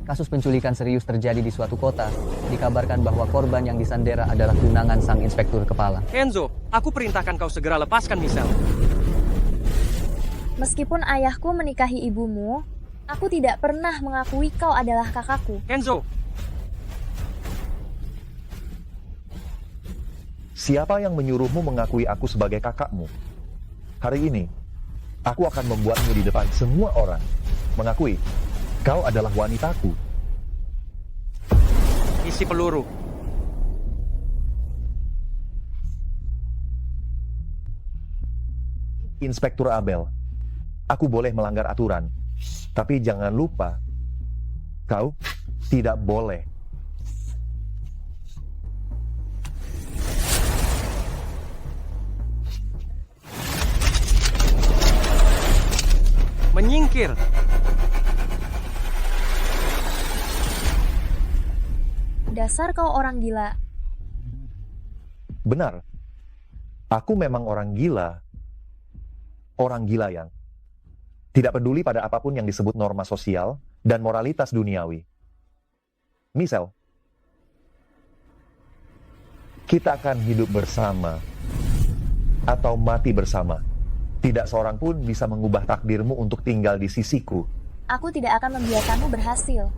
Kasus penculikan serius terjadi di suatu kota. Dikabarkan bahwa korban yang disandera adalah tunangan sang inspektur kepala. Kenzo, aku perintahkan kau segera lepaskan Michelle. Meskipun ayahku menikahi ibumu, aku tidak pernah mengakui kau adalah kakakku. Kenzo, Siapa yang menyuruhmu mengakui aku sebagai kakakmu? Hari ini, aku akan membuatmu di depan semua orang mengakui kau adalah wanitaku. isi peluru. Inspektur Abel, aku boleh melanggar aturan, tapi jangan lupa, kau tidak boleh. Menyingkir. Dasar kau orang gila. Benar, aku memang orang gila. Orang gila yang tidak peduli pada apapun yang disebut norma sosial dan moralitas duniawi. Misal, kita akan hidup bersama atau mati bersama. Tidak seorang pun bisa mengubah takdirmu untuk tinggal di sisiku. Aku tidak akan membiarkanmu berhasil.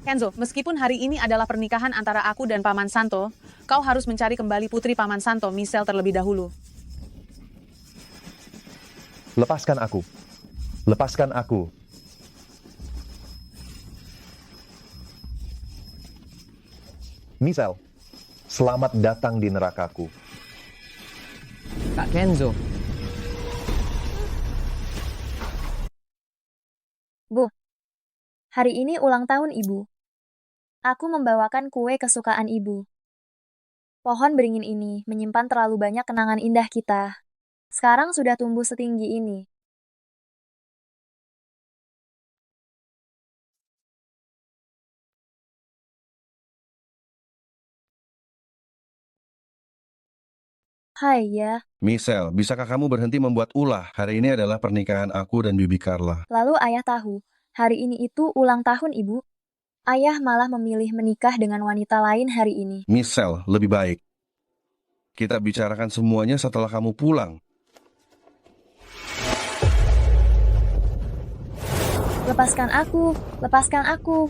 Kenzo, meskipun hari ini adalah pernikahan antara aku dan Paman Santo, kau harus mencari kembali putri Paman Santo, Michelle, terlebih dahulu. Lepaskan aku. Lepaskan aku. Misal, selamat datang di nerakaku. Kak Kenzo, Bu, hari ini ulang tahun ibu. Aku membawakan kue kesukaan ibu. Pohon beringin ini menyimpan terlalu banyak kenangan indah kita. Sekarang sudah tumbuh setinggi ini. Hai ya. Michelle, bisakah kamu berhenti membuat ulah? Hari ini adalah pernikahan aku dan Bibi Carla. Lalu ayah tahu, hari ini itu ulang tahun ibu. Ayah malah memilih menikah dengan wanita lain hari ini. Michelle, lebih baik kita bicarakan semuanya setelah kamu pulang. Lepaskan aku, lepaskan aku.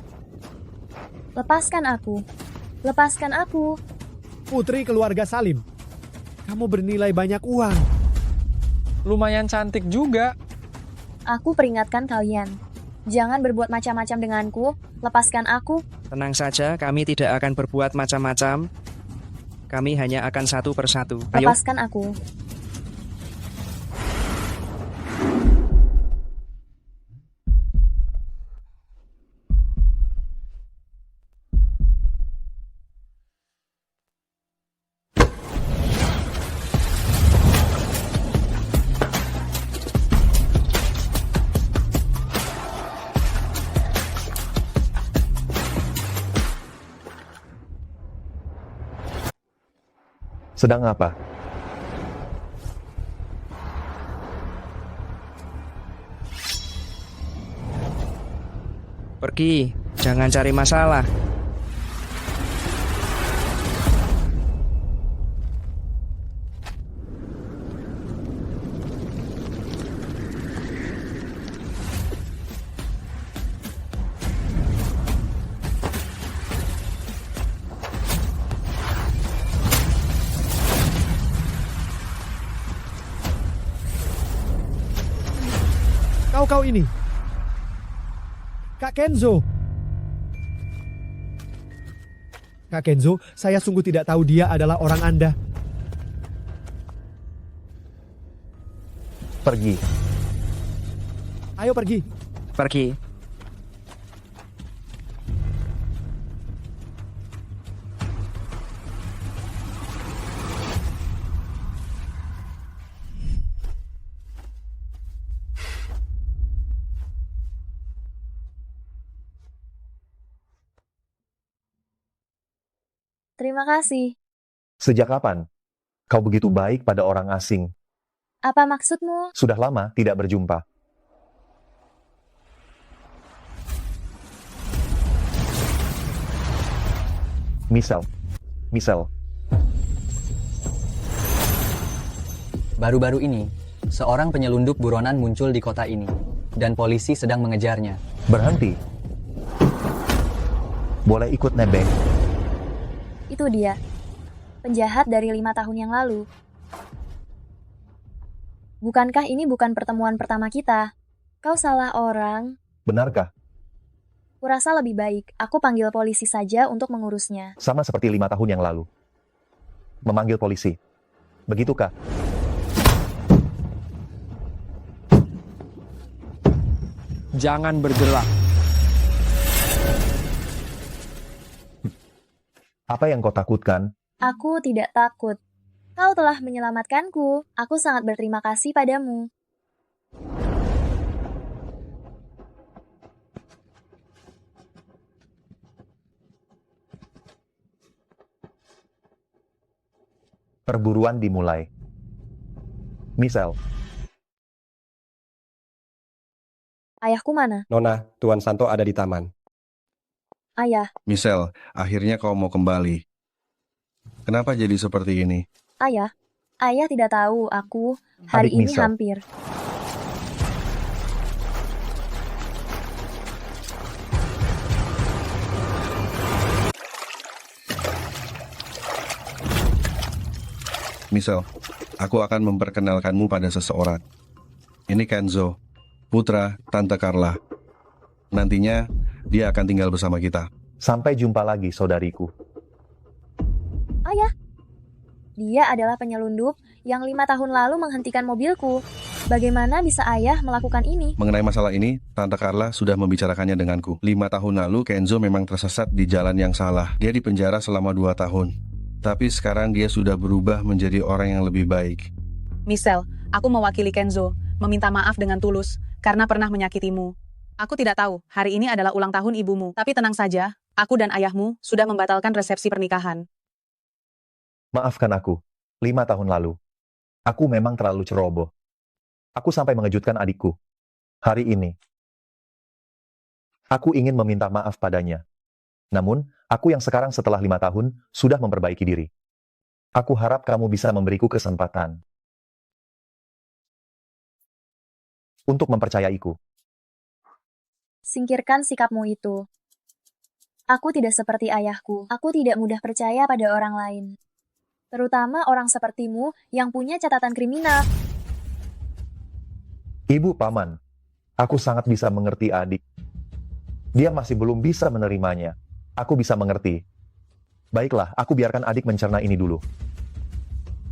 Lepaskan aku. Lepaskan aku. Putri keluarga Salim, kamu bernilai banyak uang. Lumayan cantik juga. Aku peringatkan kalian. Jangan berbuat macam-macam denganku. Lepaskan aku. Tenang saja, kami tidak akan berbuat macam-macam. Kami hanya akan satu persatu. Ayo. Lepaskan aku. Sedang apa? Pergi, jangan cari masalah. Kau ini. Kak Kenzo. Kak Kenzo, saya sungguh tidak tahu dia adalah orang Anda. Pergi. Ayo pergi. Pergi. Terima kasih. Sejak kapan kau begitu baik pada orang asing? Apa maksudmu? Sudah lama tidak berjumpa. Michelle. Baru-baru ini, seorang penyelundup buronan muncul di kota ini, dan polisi sedang mengejarnya. Berhenti. Boleh ikut nebeng. Itu dia. Penjahat dari 5 tahun yang lalu. Bukankah ini bukan pertemuan pertama kita? Kau salah orang. Benarkah? Kurasa lebih baik aku panggil polisi saja untuk mengurusnya. Sama seperti 5 tahun yang lalu. Memanggil polisi. Begitukah? Jangan bergerak. Apa yang kau takutkan? Aku tidak takut. Kau telah menyelamatkanku. Aku sangat berterima kasih padamu. Perburuan dimulai. Michelle, Ayahku mana? Nona, Tuan Santo ada di taman. Ayah, Michelle, akhirnya kau mau kembali. Kenapa jadi seperti ini? ayah. Ayah tidak tahu aku hari Adik ini Michelle. hampir. Michelle, aku akan memperkenalkanmu pada seseorang. Ini Kenzo, putra Tante Carla. Nantinya, dia akan tinggal bersama kita. sampai jumpa lagi saudariku. Ayah, dia adalah penyelundup yang 5 tahun lalu menghentikan mobilku. Bagaimana bisa ayah melakukan ini? Mengenai masalah ini, Tante Carla sudah membicarakannya denganku. 5 tahun lalu, Kenzo memang tersesat di jalan yang salah. Dia dipenjara selama 2 tahun. Tapi sekarang dia sudah berubah menjadi orang yang lebih baik. Michelle, aku mewakili Kenzo, meminta maaf dengan tulus, karena pernah menyakitimu. Aku tidak tahu, hari ini adalah ulang tahun ibumu. Tapi tenang saja, aku dan ayahmu sudah membatalkan resepsi pernikahan. Maafkan aku, 5 tahun lalu. Aku memang terlalu ceroboh. Aku sampai mengejutkan adikku. Hari ini, aku ingin meminta maaf padanya. Namun, aku yang sekarang setelah 5 tahun, sudah memperbaiki diri. Aku harap kamu bisa memberiku kesempatan untuk mempercayaiku. Singkirkan sikapmu itu. Aku tidak seperti ayahku. Aku tidak mudah percaya pada orang lain. Terutama orang sepertimu yang punya catatan kriminal. Ibu paman, aku sangat bisa mengerti adik. Dia masih belum bisa menerimanya. Aku bisa mengerti. Baiklah, aku biarkan adik mencerna ini dulu.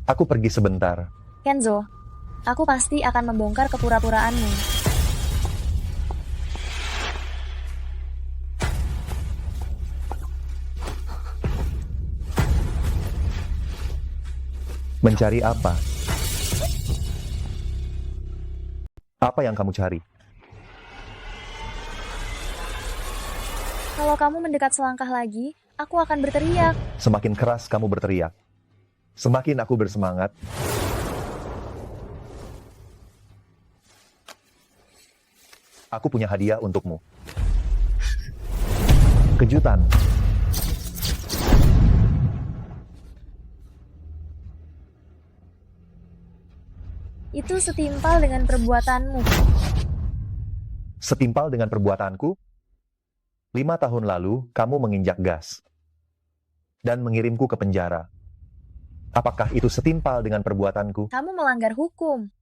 Aku pergi sebentar. Kenzo, aku pasti akan membongkar kepura-puraanmu. Mencari apa? Apa yang kamu cari? Kalau kamu mendekat selangkah lagi, aku akan berteriak. Semakin keras kamu berteriak, semakin aku bersemangat. Aku punya hadiah untukmu. Kejutan. Itu setimpal dengan perbuatanmu. Setimpal dengan perbuatanku? 5 tahun lalu, kamu menginjak gas dan mengirimku ke penjara. Apakah itu setimpal dengan perbuatanku? Kamu melanggar hukum.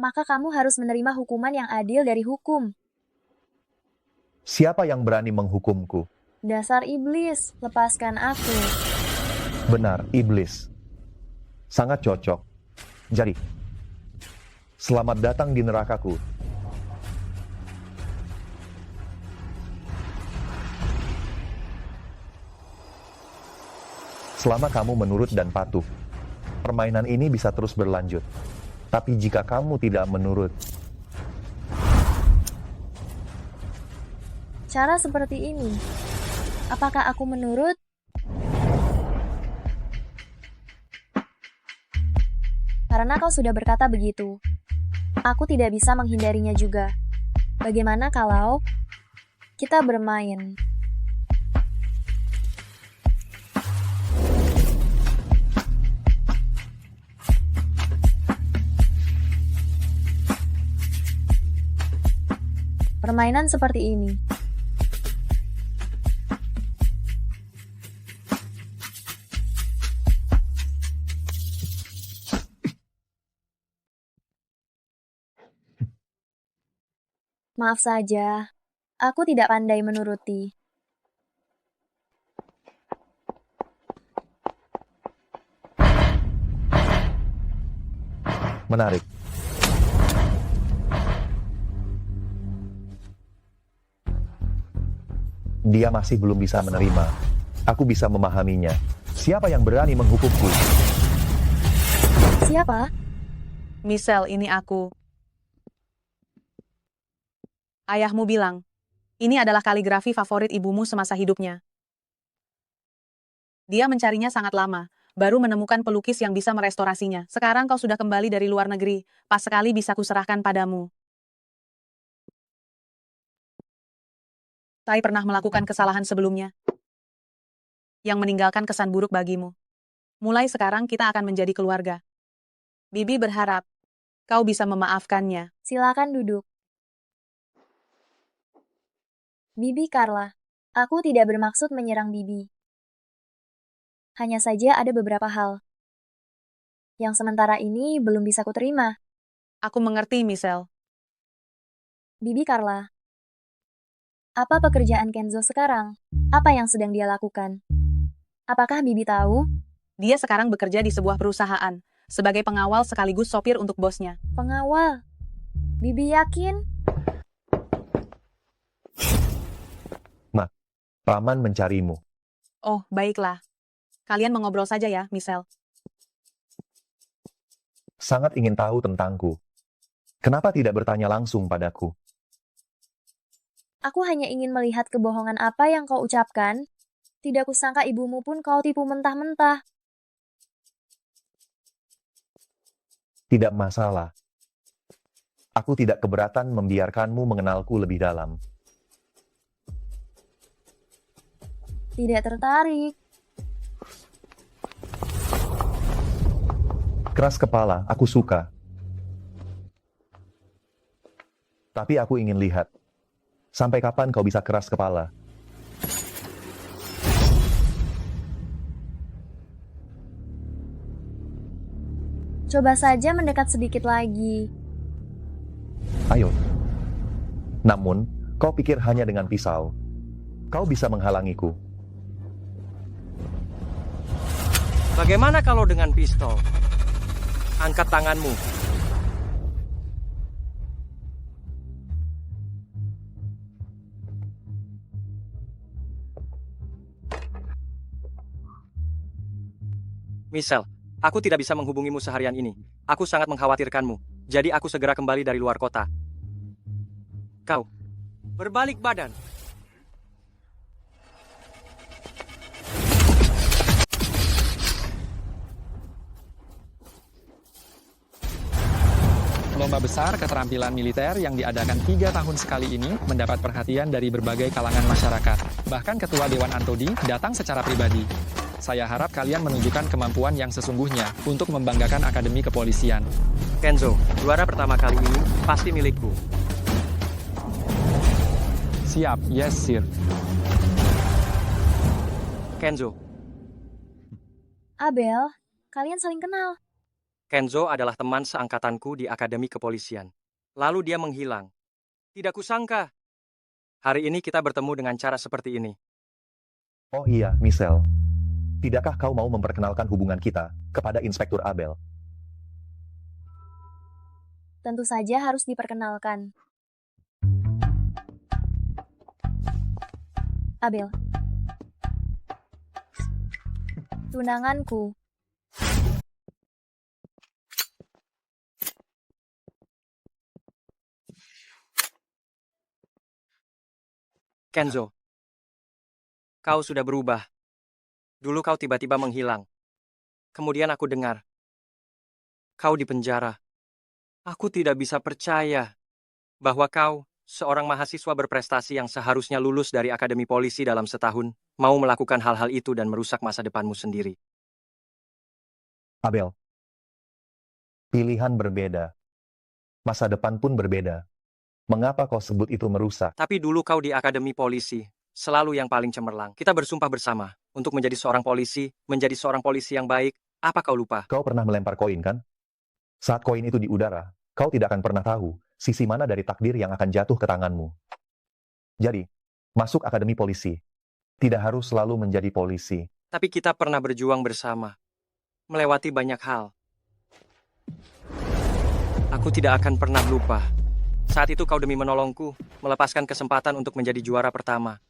Maka kamu harus menerima hukuman yang adil dari hukum. Siapa yang berani menghukumku? Dasar iblis, lepaskan aku. Benar, iblis. Sangat cocok. Jadi, selamat datang di nerakaku. selama kamu menurut dan patuh, permainan ini bisa terus berlanjut. Tapi jika kamu tidak menurut, Cara seperti ini. Apakah aku menurut? Karena kau sudah berkata begitu. Aku tidak bisa menghindarinya juga. Bagaimana kalau kita bermain? Permainan seperti ini. Maaf saja, aku tidak pandai menuruti. menarik. Dia masih belum bisa menerima. Aku bisa memahaminya. Siapa yang berani menghukumku? Siapa? Michelle, ini aku. Ayahmu bilang, ini adalah kaligrafi favorit ibumu semasa hidupnya. Dia mencarinya sangat lama, baru menemukan pelukis yang bisa merestorasinya. Sekarang kau sudah kembali dari luar negeri, pas sekali bisa kuserahkan padamu. Saya pernah melakukan kesalahan sebelumnya, yang meninggalkan kesan buruk bagimu. Mulai sekarang kita akan menjadi keluarga. Bibi berharap kau bisa memaafkannya. Silakan duduk. Bibi Carla, aku tidak bermaksud menyerang Bibi. Hanya saja ada beberapa hal yang sementara ini belum bisa kuterima. Aku mengerti, Michelle. Bibi Carla, apa pekerjaan Kenzo sekarang? Apa yang sedang dia lakukan? Apakah Bibi tahu? Dia sekarang bekerja di sebuah perusahaan, sebagai pengawal sekaligus sopir untuk bosnya. Pengawal. Bibi yakin? Paman mencarimu. Oh, baiklah. Kalian mengobrol saja ya, Michelle. Sangat ingin tahu tentangku. Kenapa tidak bertanya langsung padaku? Aku hanya ingin melihat kebohongan apa yang kau ucapkan. Tidak kusangka ibumu pun kau tipu mentah-mentah. Tidak masalah. Aku tidak keberatan membiarkanmu mengenalku lebih dalam. Tidak tertarik. Keras kepala, aku suka. Tapi aku ingin lihat. Sampai kapan kau bisa keras kepala? Coba saja mendekat sedikit lagi. Ayo. Namun, kau pikir hanya dengan pisau. Kau bisa menghalangiku. Bagaimana kalau dengan pistol? Angkat tanganmu. Michelle, aku tidak bisa menghubungimu seharian ini. Aku sangat mengkhawatirkanmu. Jadi aku segera kembali dari luar kota. Kau, berbalik badan. Lomba besar keterampilan militer yang diadakan 3 tahun sekali ini mendapat perhatian dari berbagai kalangan masyarakat. Bahkan Ketua Dewan Antodi datang secara pribadi. Saya harap kalian menunjukkan kemampuan yang sesungguhnya untuk membanggakan Akademi Kepolisian. Kenzo, juara pertama kali ini pasti milikku. Siap, yes sir. Kenzo, Abel, kalian saling kenal. Kenzo adalah teman seangkatanku di Akademi Kepolisian. Lalu dia menghilang. Tidak kusangka. Hari ini kita bertemu dengan cara seperti ini. Oh iya, Michelle. Tidakkah kau mau memperkenalkan hubungan kita kepada Inspektur Abel? Tentu saja harus diperkenalkan. Abel. Tunanganku. Kenzo, kau sudah berubah. Dulu kau tiba-tiba menghilang. Kemudian aku dengar. Kau di penjara. Aku tidak bisa percaya bahwa kau, seorang mahasiswa berprestasi yang seharusnya lulus dari Akademi Polisi dalam setahun, mau melakukan hal-hal itu dan merusak masa depanmu sendiri. Abel, pilihan berbeda. Masa depan pun berbeda. Mengapa kau sebut itu merusak? Tapi dulu kau di Akademi Polisi, selalu yang paling cemerlang. Kita bersumpah bersama untuk menjadi seorang polisi yang baik. Apa kau lupa? Kau pernah melempar koin, kan? Saat koin itu di udara, kau tidak akan pernah tahu sisi mana dari takdir yang akan jatuh ke tanganmu. Jadi, masuk Akademi Polisi. Tidak harus selalu menjadi polisi. Tapi kita pernah berjuang bersama, melewati banyak hal. Aku tidak akan pernah lupa. Saat itu kau demi menolongku, melepaskan kesempatan untuk menjadi juara pertama.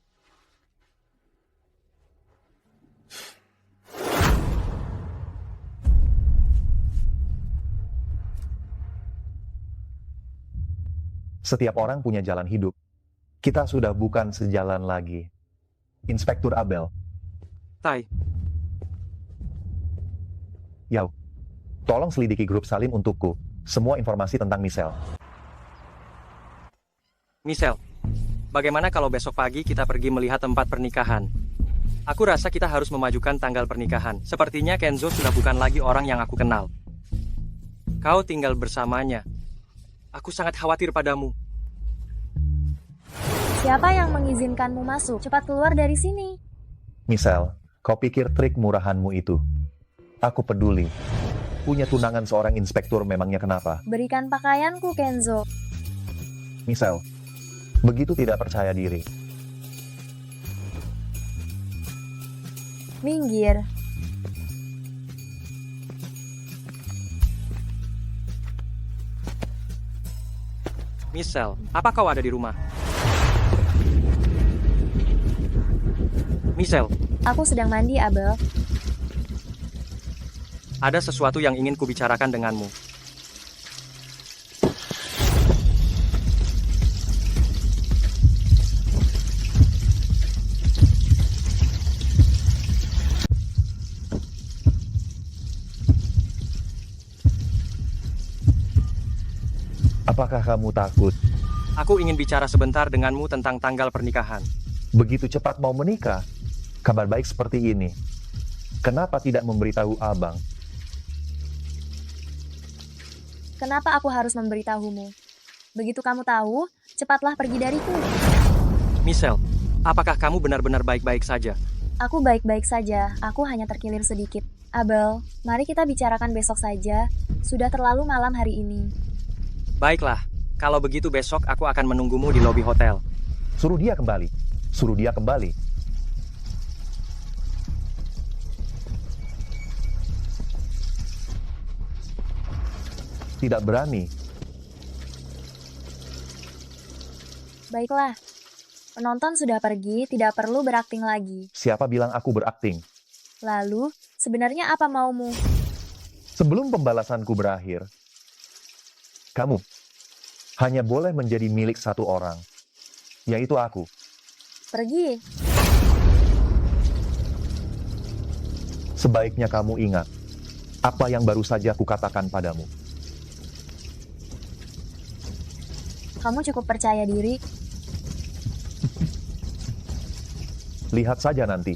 Setiap orang punya jalan hidup. Kita sudah bukan sejalan lagi. Inspektur Abel. Tai, Yau, tolong selidiki grup Salim untukku. Semua informasi tentang Michelle. Michelle, bagaimana kalau besok pagi kita pergi melihat tempat pernikahan? Aku rasa kita harus memajukan tanggal pernikahan. Sepertinya Kenzo sudah bukan lagi orang yang aku kenal. Kau tinggal bersamanya. Aku sangat khawatir padamu. Siapa yang mengizinkanmu masuk? Cepat keluar dari sini. Michelle, kau pikir trik murahanmu itu? Aku peduli. Punya tunangan seorang inspektur memangnya kenapa? Berikan pakaianku, Kenzo. Michelle, begitu tidak percaya diri. Minggir. Michelle, apa kau ada di rumah? Michelle, Aku sedang mandi, Abel. ada sesuatu yang ingin kubicarakan denganmu. Apakah kamu takut? Aku ingin bicara sebentar denganmu tentang tanggal pernikahan. Begitu cepat mau menikah? Kabar baik seperti ini. Kenapa tidak memberitahu abang? Kenapa aku harus memberitahumu? Begitu kamu tahu, cepatlah pergi dariku. Michelle, apakah kamu benar-benar baik-baik saja? Aku baik-baik saja, aku hanya terkilir sedikit. Abel, mari kita bicarakan besok saja. Sudah terlalu malam hari ini. Baiklah, kalau begitu besok aku akan menunggumu di lobi hotel. Suruh dia kembali. Suruh dia kembali. Tidak berani. Baiklah. Penonton sudah pergi, tidak perlu berakting lagi. Siapa bilang aku berakting? Lalu, sebenarnya apa maumu? Sebelum pembalasanku berakhir, kamu hanya boleh menjadi milik satu orang, yaitu aku. Pergi. Sebaiknya kamu ingat apa yang baru saja kukatakan padamu. Kamu cukup percaya diri. Lihat saja nanti.